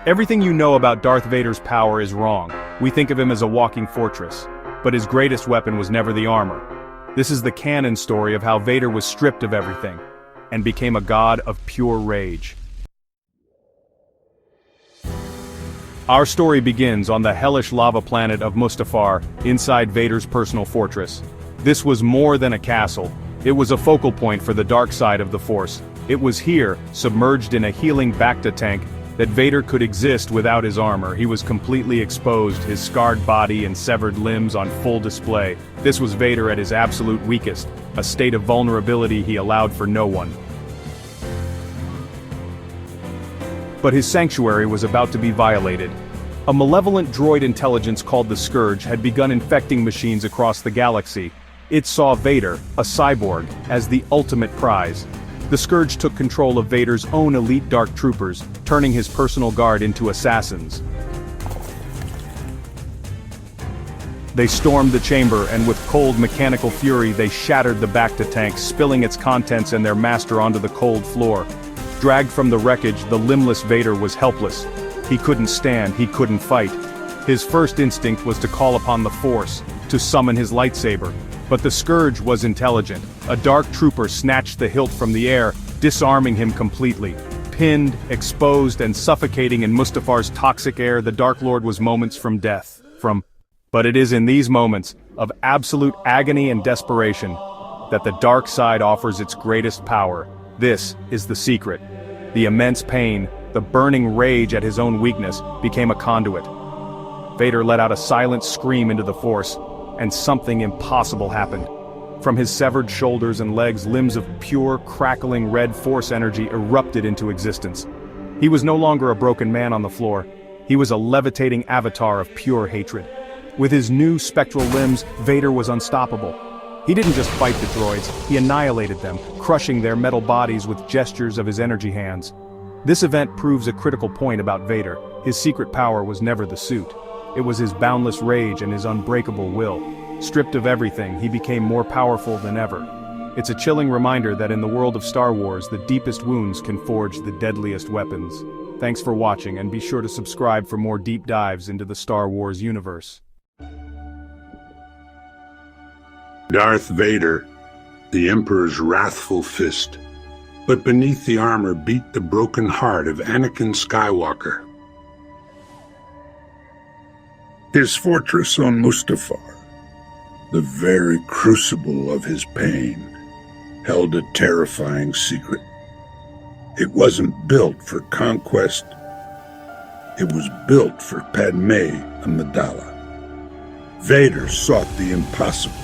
Everything you know about Darth Vader's power is wrong. We think of him as a walking fortress. But his greatest weapon was never the armor. This is the canon story of how Vader was stripped of everything, and became a god of pure rage. Our story begins on the hellish lava planet of Mustafar, inside Vader's personal fortress. This was more than a castle. It was a focal point for the dark side of the Force. It was here, submerged in a healing Bacta tank, that Vader could exist without his armor. He was completely exposed, his scarred body and severed limbs on full display. This was Vader at his absolute weakest, a state of vulnerability he allowed for no one. But his sanctuary was about to be violated. A malevolent droid intelligence called the Scourge had begun infecting machines across the galaxy. It saw Vader, a cyborg, as the ultimate prize. The Scourge took control of Vader's own elite dark troopers, turning his personal guard into assassins. They stormed the chamber, and with cold mechanical fury they shattered the Bacta tank, spilling its contents and their master onto the cold floor. Dragged from the wreckage, the limbless Vader was helpless. He couldn't stand, he couldn't fight. His first instinct was to call upon the Force, to summon his lightsaber. But the Scourge was intelligent. A dark trooper snatched the hilt from the air, disarming him completely. Pinned, exposed, and suffocating in Mustafar's toxic air, the Dark Lord was moments from death. But it is in these moments, of absolute agony and desperation, that the dark side offers its greatest power. This is the secret. The immense pain, the burning rage at his own weakness, became a conduit. Vader let out a silent scream into the Force, and something impossible happened. From his severed shoulders and legs, limbs of pure, crackling red Force energy erupted into existence. He was no longer a broken man on the floor. He was a levitating avatar of pure hatred. With his new spectral limbs, Vader was unstoppable. He didn't just fight the droids, he annihilated them, crushing their metal bodies with gestures of his energy hands. This event proves a critical point about Vader. His secret power was never the suit. It was his boundless rage and his unbreakable will. Stripped of everything, he became more powerful than ever. It's a chilling reminder that in the world of Star Wars, the deepest wounds can forge the deadliest weapons. Thanks for watching, and be sure to subscribe for more deep dives into the Star Wars universe. Darth Vader, the Emperor's wrathful fist. But beneath the armor beat the broken heart of Anakin Skywalker. His fortress on Mustafar, the very crucible of his pain, held a terrifying secret. It wasn't built for conquest. It was built for Padme Amidala. Vader sought the impossible,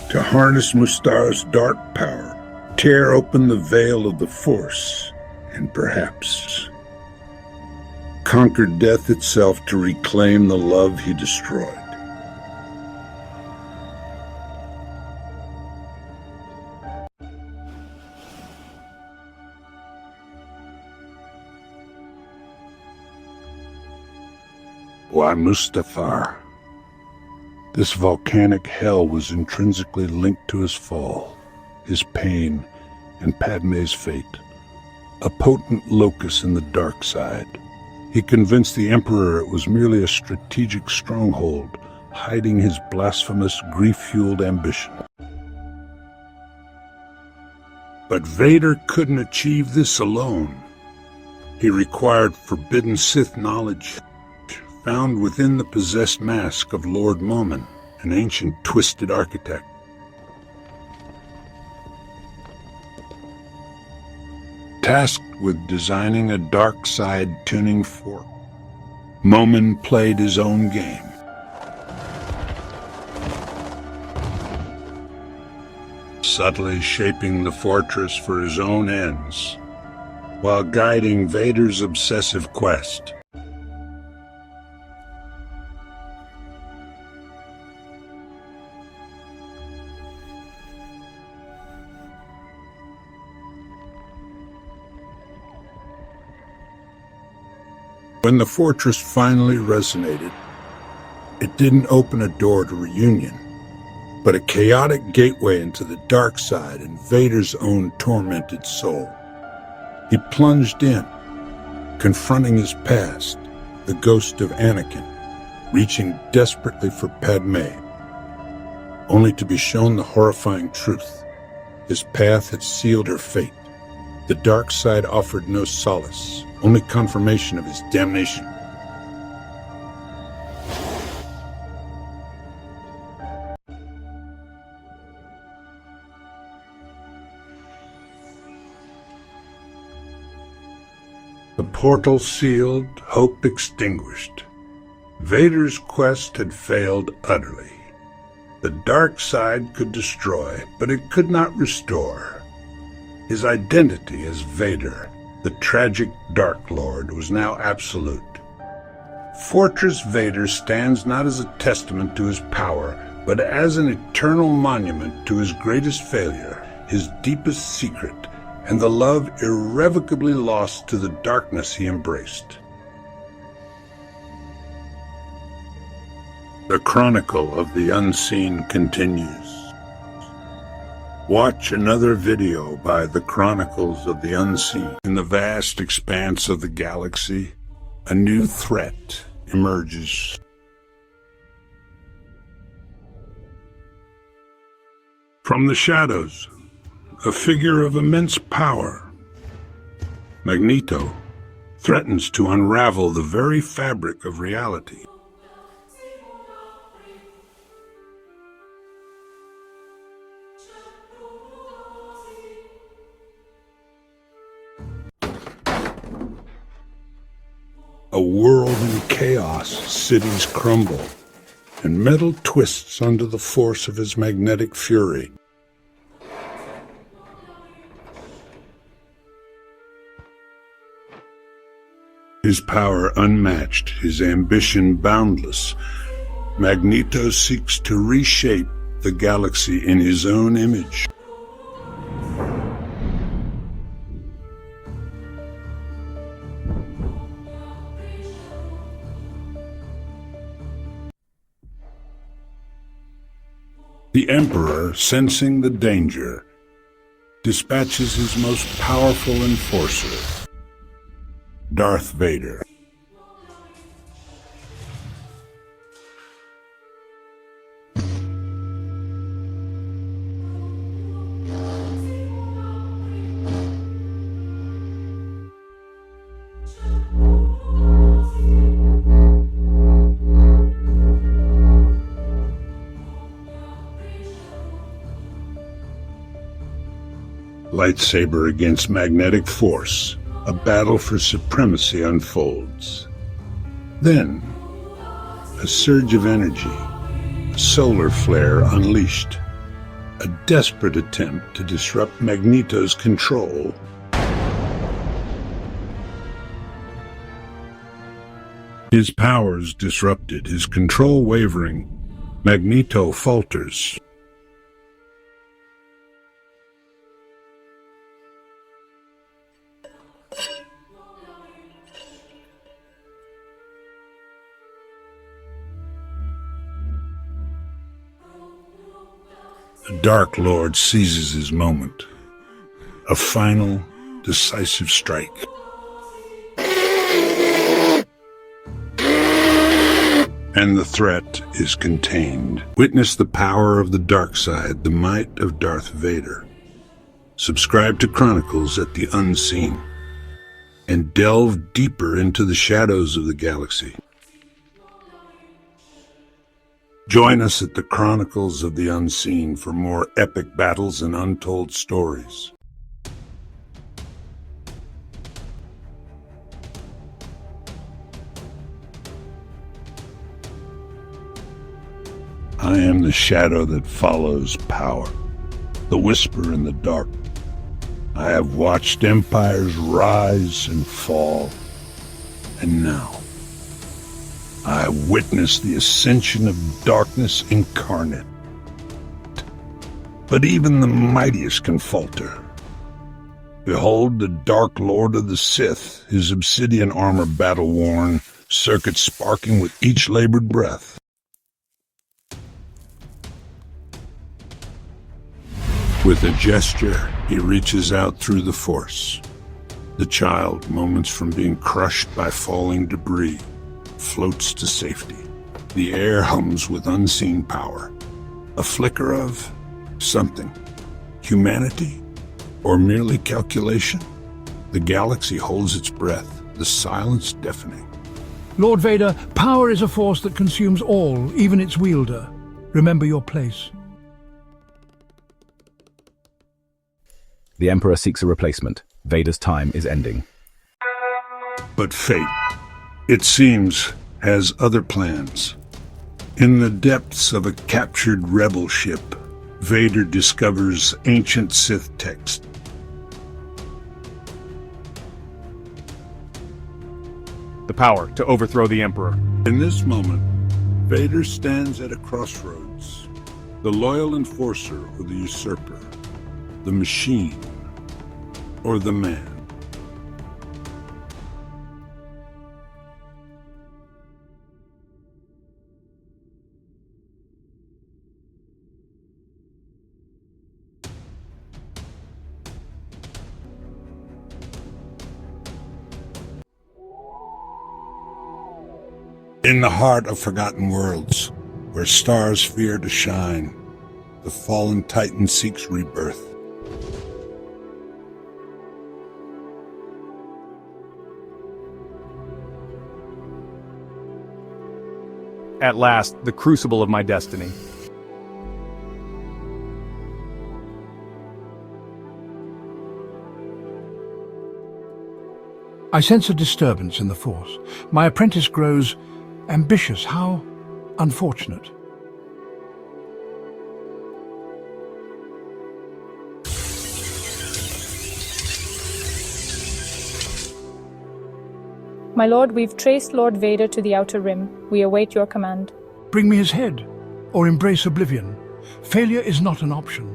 to harness Mustafa's dark power, tear open the veil of the Force, and perhaps conquer death itself to reclaim the love he destroyed. Why Mustafar? This volcanic hell was intrinsically linked to his fall, his pain, and Padme's fate. A potent locus in the dark side. He convinced the Emperor it was merely a strategic stronghold, hiding his blasphemous, grief-fueled ambition. But Vader couldn't achieve this alone. He required forbidden Sith knowledge, found within the possessed mask of Lord Momin, an ancient twisted architect. Tasked with designing a dark side tuning fork, Momin played his own game. Subtly shaping the fortress for his own ends, while guiding Vader's obsessive quest. When the fortress finally resonated, it didn't open a door to reunion, but a chaotic gateway into the dark side and Vader's own tormented soul. He plunged in, confronting his past, the ghost of Anakin, reaching desperately for Padme, only to be shown the horrifying truth. His path had sealed her fate. The dark side offered no solace, only confirmation of his damnation. The portal sealed, hope extinguished. Vader's quest had failed utterly. The dark side could destroy, but it could not restore. His identity as Vader, the tragic Dark Lord, was now absolute. Fortress Vader stands not as a testament to his power, but as an eternal monument to his greatest failure, his deepest secret, and the love irrevocably lost to the darkness he embraced. The Chronicle of the Unseen continues. Watch another video by The Chronicles of the Unseen. In the vast expanse of the galaxy, a new threat emerges. From the shadows, a figure of immense power. Magneto threatens to unravel the very fabric of reality. A world in chaos, cities crumble, and metal twists under the force of his magnetic fury. His power unmatched, his ambition boundless, Magneto seeks to reshape the galaxy in his own image. The Emperor, sensing the danger, dispatches his most powerful enforcer, Darth Vader. Lightsaber against magnetic force, a battle for supremacy unfolds. Then, a surge of energy, a solar flare unleashed, a desperate attempt to disrupt Magneto's control. His powers disrupted, his control wavering, Magneto falters. The Dark Lord seizes his moment. A final, decisive strike. And the threat is contained. Witness the power of the dark side, the might of Darth Vader. Subscribe to Chronicles at the Unseen, and delve deeper into the shadows of the galaxy. Join us at the Chronicles of the Unseen for more epic battles and untold stories. I am the shadow that follows power, the whisper in the dark. I have watched empires rise and fall, and now I witness the ascension of darkness incarnate. But even the mightiest can falter. Behold the Dark Lord of the Sith, his obsidian armor battle-worn, circuits sparking with each labored breath. With a gesture, he reaches out through the Force. The The child, moments from being crushed by falling debris, floats to safety. The air hums with unseen power. A flicker of something. Humanity? Or merely calculation? The galaxy holds its breath, the silence deafening. Lord Vader, power is a force that consumes all, even its wielder. Remember your place. The Emperor seeks a replacement. Vader's time is ending. But fate, it seems, has other plans. In the depths of a captured rebel ship, Vader discovers ancient Sith text. The power to overthrow the Emperor. In this moment, Vader stands at a crossroads. The loyal enforcer or the usurper. The machine or the man. In the heart of forgotten worlds, where stars fear to shine, the fallen Titan seeks rebirth. At last, the crucible of my destiny. I sense a disturbance in the Force. My apprentice grows ambitious. How unfortunate. My lord, we've traced Lord Vader to the Outer Rim. We await your command. Bring me his head, or embrace oblivion. Failure is not an option.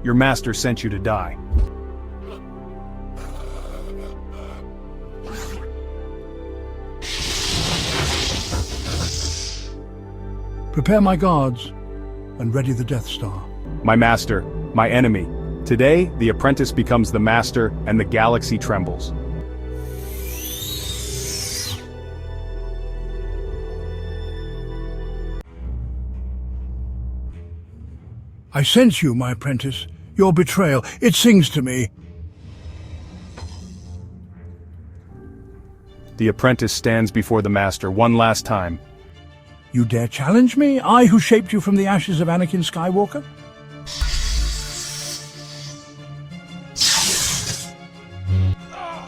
Your master sent you to die. Prepare my guards, and ready the Death Star. My master, my enemy. Today, the apprentice becomes the master, and the galaxy trembles. I sense you, my apprentice. Your betrayal, it sings to me. The apprentice stands before the master one last time. You dare challenge me? I who shaped you from the ashes of Anakin Skywalker?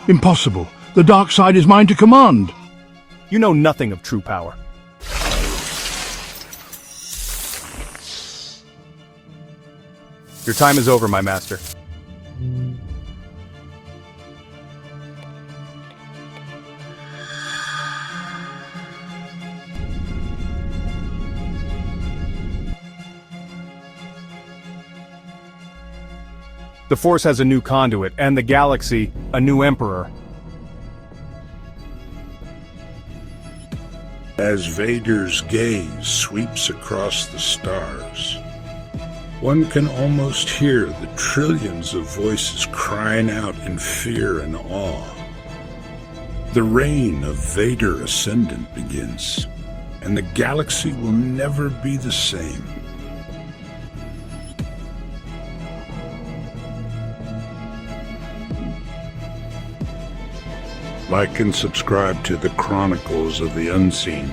Impossible. The dark side is mine to command. You know nothing of true power. Your time is over, my master. The Force has a new conduit, and the galaxy, a new emperor. As Vader's gaze sweeps across the stars, one can almost hear the trillions of voices crying out in fear and awe. The reign of Vader Ascendant begins, and the galaxy will never be the same. Like and subscribe to the Chronicles of the Unseen.